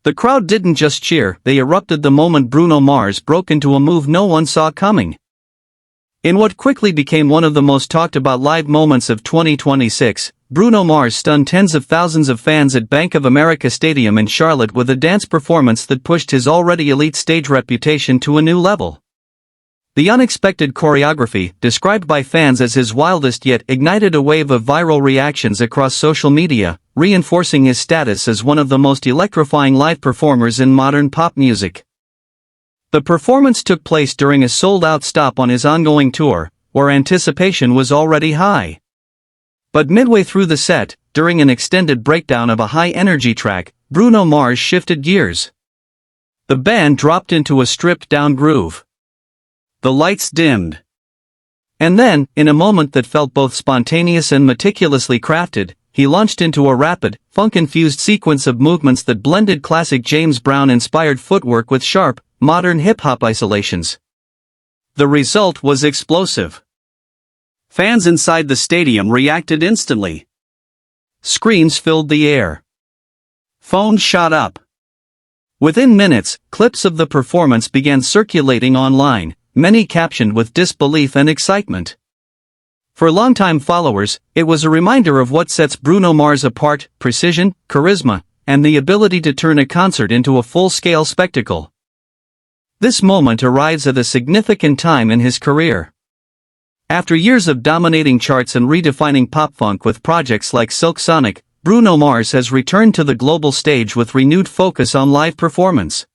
The crowd didn't just cheer, they erupted the moment Bruno Mars broke into a move no one saw coming. In what quickly became one of the most talked about live moments of 2026, Bruno Mars stunned tens of thousands of fans at Bank of America Stadium in Charlotte with a dance performance that pushed his already elite stage reputation to a new level. The unexpected choreography, described by fans as his wildest yet, ignited a wave of viral reactions across social media, reinforcing his status as one of the most electrifying live performers in modern pop music. The performance took place during a sold-out stop on his ongoing tour, where anticipation was already high. But midway through the set, during an extended breakdown of a high-energy track, Bruno Mars shifted gears. The band dropped into a stripped-down groove. The lights dimmed. And then, in a moment that felt both spontaneous and meticulously crafted, he launched into a rapid, funk-infused sequence of movements that blended classic James Brown-inspired footwork with sharp, modern hip-hop isolations. The result was explosive. Fans inside the stadium reacted instantly. Screams filled the air. Phones shot up. Within minutes, clips of the performance began circulating online, many captioned with disbelief and excitement. For longtime followers, it was a reminder of what sets Bruno Mars apart: precision, charisma, and the ability to turn a concert into a full-scale spectacle. This moment arrives at a significant time in his career. After years of dominating charts and redefining pop-funk with projects like Silk Sonic, Bruno Mars has returned to the global stage with renewed focus on live performance.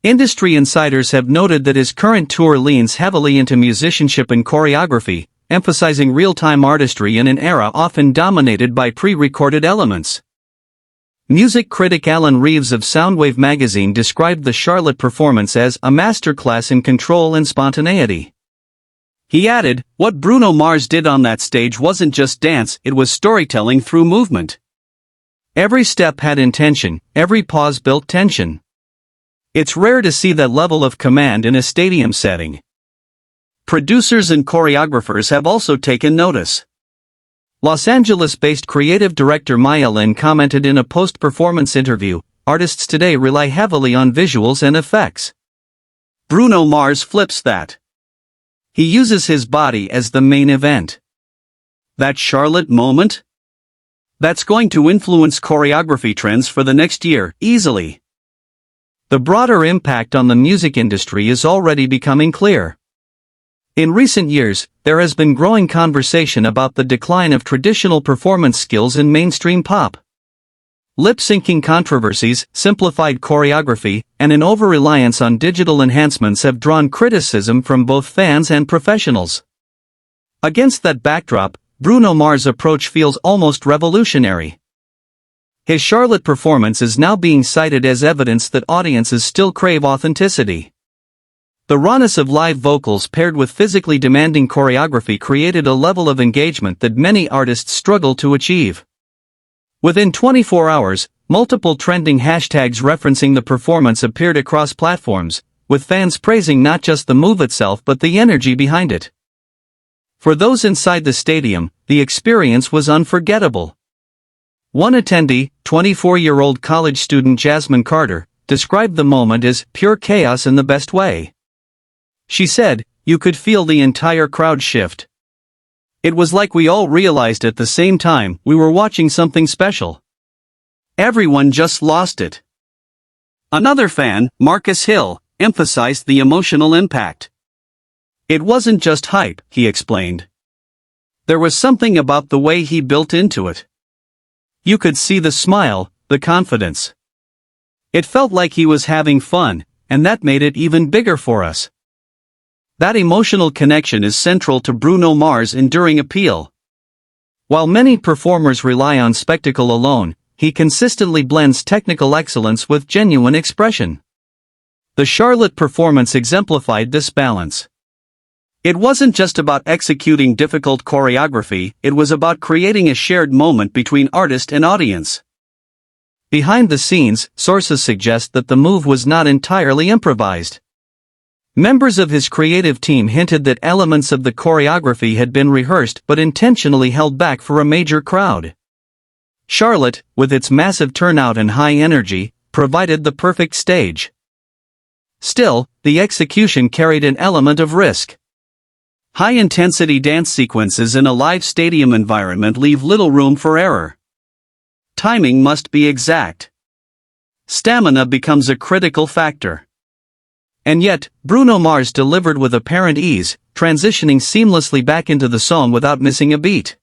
Industry insiders have noted that his current tour leans heavily into musicianship and choreography, emphasizing real-time artistry in an era often dominated by pre-recorded elements. Music critic Alan Reeves of Soundwave magazine described the Charlotte performance as a masterclass in control and spontaneity. He added, "What Bruno Mars did on that stage wasn't just dance, it was storytelling through movement. Every step had intention, every pause built tension. It's rare to see that level of command in a stadium setting." Producers and choreographers have also taken notice. Los Angeles-based creative director Maya Lin commented in a post-performance interview, "Artists today rely heavily on visuals and effects. Bruno Mars flips that. He uses his body as the main event. That Charlotte moment? That's going to influence choreography trends for the next year, easily." The broader impact on the music industry is already becoming clear. In recent years, there has been growing conversation about the decline of traditional performance skills in mainstream pop. Lip-syncing controversies, simplified choreography, and an over-reliance on digital enhancements have drawn criticism from both fans and professionals. Against that backdrop, Bruno Mars' approach feels almost revolutionary. His Charlotte performance is now being cited as evidence that audiences still crave authenticity. The rawness of live vocals paired with physically demanding choreography created a level of engagement that many artists struggle to achieve. Within 24 hours, multiple trending hashtags referencing the performance appeared across platforms, with fans praising not just the move itself but the energy behind it. For those inside the stadium, the experience was unforgettable. One attendee, 24-year-old college student Jasmine Carter, described the moment as pure chaos in the best way. She said, "You could feel the entire crowd shift. It was like we all realized at the same time we were watching something special. Everyone just lost it." Another fan, Marcus Hill, emphasized the emotional impact. "It wasn't just hype," he explained. "There was something about the way he built into it. You could see the smile, the confidence. It felt like he was having fun, and that made it even bigger for us." That emotional connection is central to Bruno Mars' enduring appeal. While many performers rely on spectacle alone, he consistently blends technical excellence with genuine expression. The Charlotte performance exemplified this balance. It wasn't just about executing difficult choreography, it was about creating a shared moment between artist and audience. Behind the scenes, sources suggest that the move was not entirely improvised. Members of his creative team hinted that elements of the choreography had been rehearsed but intentionally held back for a major crowd. Charlotte, with its massive turnout and high energy, provided the perfect stage. Still, the execution carried an element of risk. High-intensity dance sequences in a live stadium environment leave little room for error. Timing must be exact. Stamina becomes a critical factor. And yet, Bruno Mars delivered with apparent ease, transitioning seamlessly back into the song without missing a beat.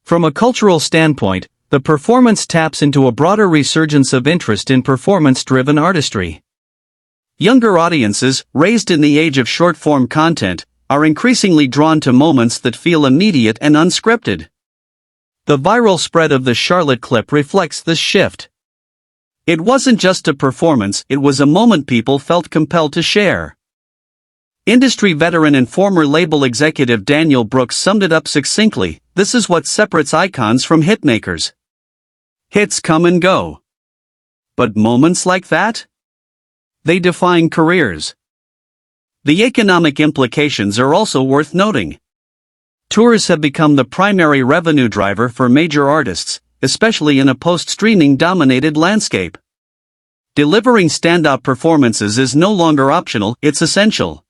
From a cultural standpoint, the performance taps into a broader resurgence of interest in performance-driven artistry. Younger audiences, raised in the age of short-form content, are increasingly drawn to moments that feel immediate and unscripted. The viral spread of the Charlotte clip reflects this shift. It wasn't just a performance, it was a moment people felt compelled to share. Industry veteran and former label executive Daniel Brooks summed it up succinctly: "This is what separates icons from hitmakers. Hits come and go. But moments like that? They define careers." The economic implications are also worth noting. Tours have become the primary revenue driver for major artists, especially in a post-streaming dominated landscape. Delivering standout performances is no longer optional, it's essential.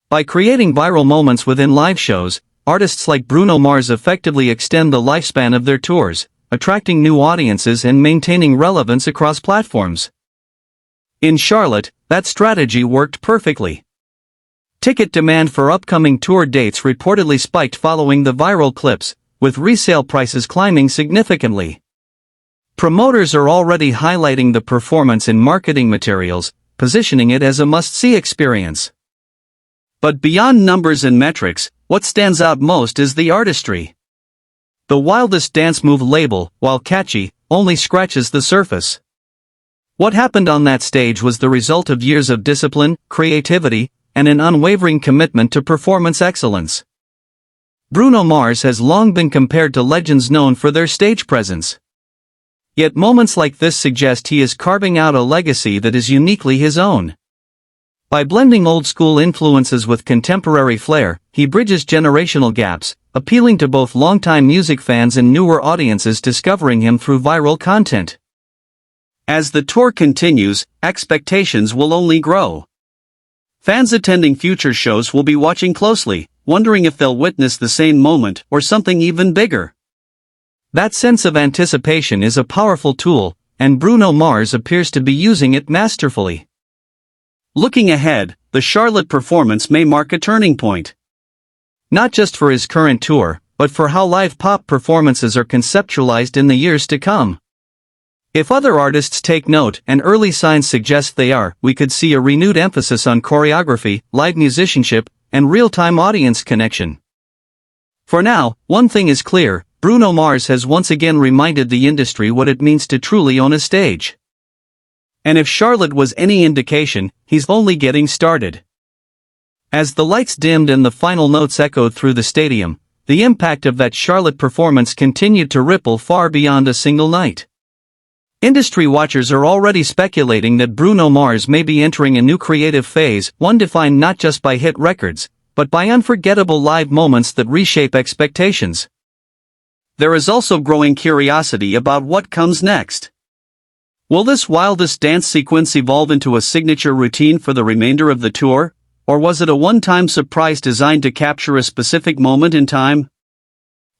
By creating viral moments within live shows, artists like Bruno Mars effectively extend the lifespan of their tours, attracting new audiences and maintaining relevance across platforms. In Charlotte, that strategy worked perfectly. Ticket demand for upcoming tour dates reportedly spiked following the viral clips, with resale prices climbing significantly. Promoters are already highlighting the performance in marketing materials, positioning it as a must-see experience. But beyond numbers and metrics, what stands out most is the artistry. The Wildest dance move label, while catchy, only scratches the surface. What happened on that stage was the result of years of discipline, creativity, and an unwavering commitment to performance excellence. Bruno Mars has long been compared to legends known for their stage presence. Yet moments like this suggest he is carving out a legacy that is uniquely his own. By blending old-school influences with contemporary flair, he bridges generational gaps, appealing to both longtime music fans and newer audiences discovering him through viral content. As the tour continues, expectations will only grow. Fans attending future shows will be watching closely, wondering if they'll witness the same moment or something even bigger. That sense of anticipation is a powerful tool, and Bruno Mars appears to be using it masterfully. Looking ahead, the Charlotte performance may mark a turning point. Not just for his current tour, but for how live pop performances are conceptualized in the years to come. If other artists take note, and early signs suggest they are, we could see a renewed emphasis on choreography, live musicianship, and real-time audience connection. For now, one thing is clear: Bruno Mars has once again reminded the industry what it means to truly own a stage. And if Charlotte was any indication, he's only getting started. As the lights dimmed and the final notes echoed through the stadium, the impact of that Charlotte performance continued to ripple far beyond a single night. Industry watchers are already speculating that Bruno Mars may be entering a new creative phase, one defined not just by hit records, but by unforgettable live moments that reshape expectations. There is also growing curiosity about what comes next. Will this Wildest dance sequence evolve into a signature routine for the remainder of the tour, or was it a one-time surprise designed to capture a specific moment in time?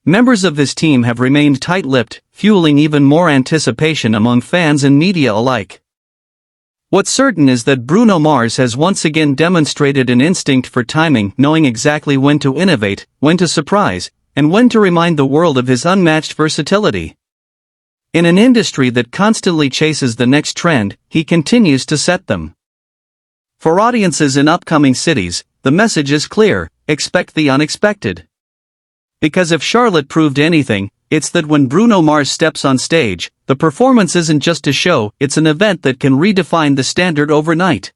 Members of his team have remained tight-lipped, fueling even more anticipation among fans and media alike. What's certain is that Bruno Mars has once again demonstrated an instinct for timing, knowing exactly when to innovate, when to surprise, and when to remind the world of his unmatched versatility. In an industry that constantly chases the next trend, he continues to set them. For audiences in upcoming cities, the message is clear: expect the unexpected. Because if Charlotte proved anything, it's that when Bruno Mars steps on stage, the performance isn't just a show, it's an event that can redefine the standard overnight.